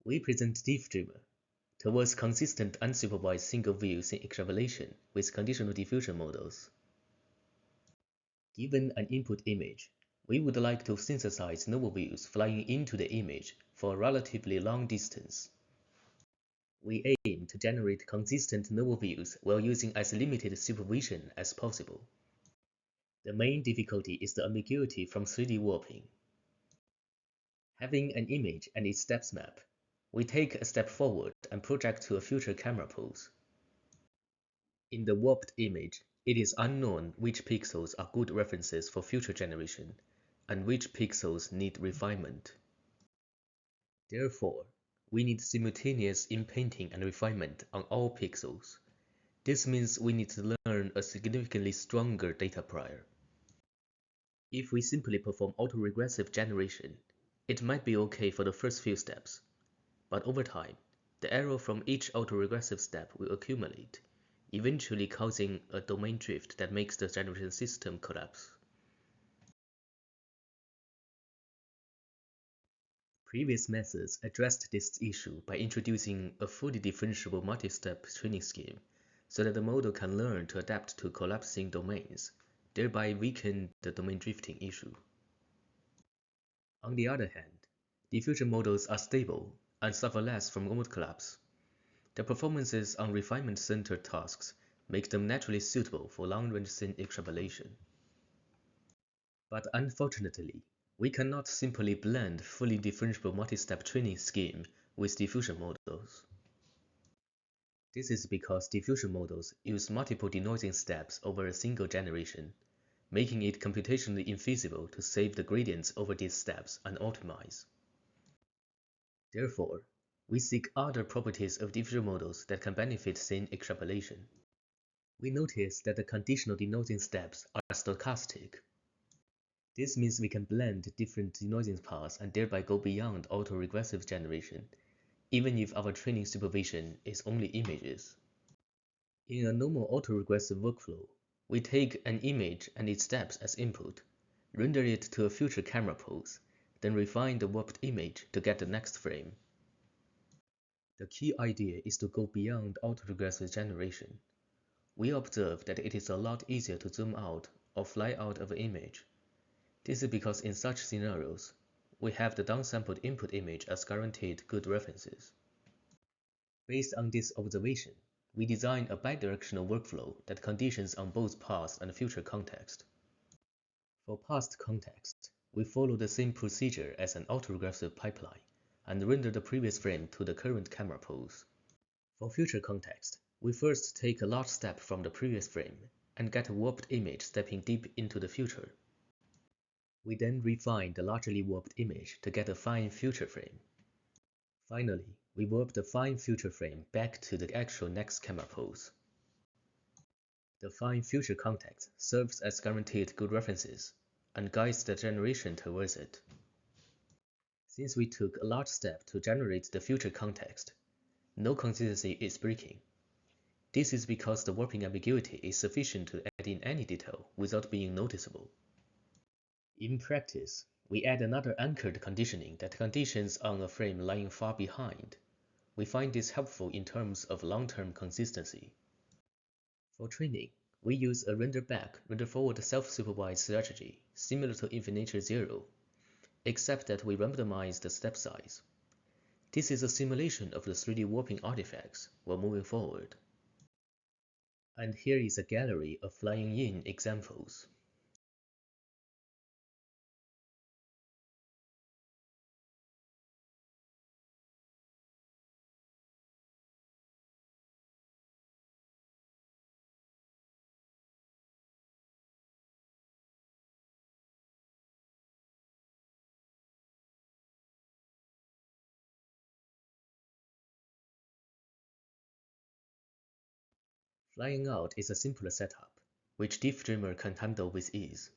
We present DiffDreamer towards consistent unsupervised single views in extrapolation with conditional diffusion models. Given an input image, we would like to synthesize novel views flying into the image for a relatively long distance. We aim to generate consistent novel views while using as limited supervision as possible. The main difficulty is the ambiguity from 3D warping. Having an image and its depth map, we take a step forward and project to a future camera pose. In the warped image, it is unknown which pixels are good references for future generation, and which pixels need refinement. Therefore, we need simultaneous inpainting and refinement on all pixels. This means we need to learn a significantly stronger data prior. If we simply perform autoregressive generation, it might be okay for the first few steps, but over time, the error from each autoregressive step will accumulate, eventually causing a domain drift that makes the generation system collapse. Previous methods addressed this issue by introducing a fully differentiable multi-step training scheme so that the model can learn to adapt to collapsing domains, thereby weaken the domain drifting issue. On the other hand, diffusion models are stable and suffer less from mode collapse. The performances on refinement-centered tasks make them naturally suitable for long-range scene extrapolation. But unfortunately, we cannot simply blend fully differentiable multi-step training scheme with diffusion models. This is because diffusion models use multiple denoising steps over a single generation, making it computationally infeasible to save the gradients over these steps and optimize. Therefore, we seek other properties of diffusion models that can benefit scene extrapolation. We notice that the conditional denoising steps are stochastic. This means we can blend different denoising paths and thereby go beyond autoregressive generation, even if our training supervision is only images. In a normal autoregressive workflow, we take an image and its steps as input, render it to a future camera pose, then refine the warped image to get the next frame. The key idea is to go beyond autoregressive generation. We observe that it is a lot easier to zoom out or fly out of an image. This is because in such scenarios, we have the downsampled input image as guaranteed good references. Based on this observation, we design a bidirectional workflow that conditions on both past and future context. For past context, we follow the same procedure as an autoregressive pipeline and render the previous frame to the current camera pose. For future context, we first take a large step from the previous frame and get a warped image stepping deep into the future. We then refine the largely warped image to get a fine future frame. Finally, we warp the fine future frame back to the actual next camera pose. The fine future context serves as guaranteed good references and guides the generation towards it. Since we took a large step to generate the future context, no consistency is breaking. This is because the warping ambiguity is sufficient to add in any detail without being noticeable. In practice, we add another anchored conditioning that conditions on a frame lying far behind. We find this helpful in terms of long-term consistency. For training, we use a render back, render forward self-supervised strategy similar to Infiniture Zero, except that we randomize the step size. This is a simulation of the 3D warping artifacts while moving forward. And here is a gallery of flying in examples. Flying out is a simpler setup, which DiffDreamer can handle with ease.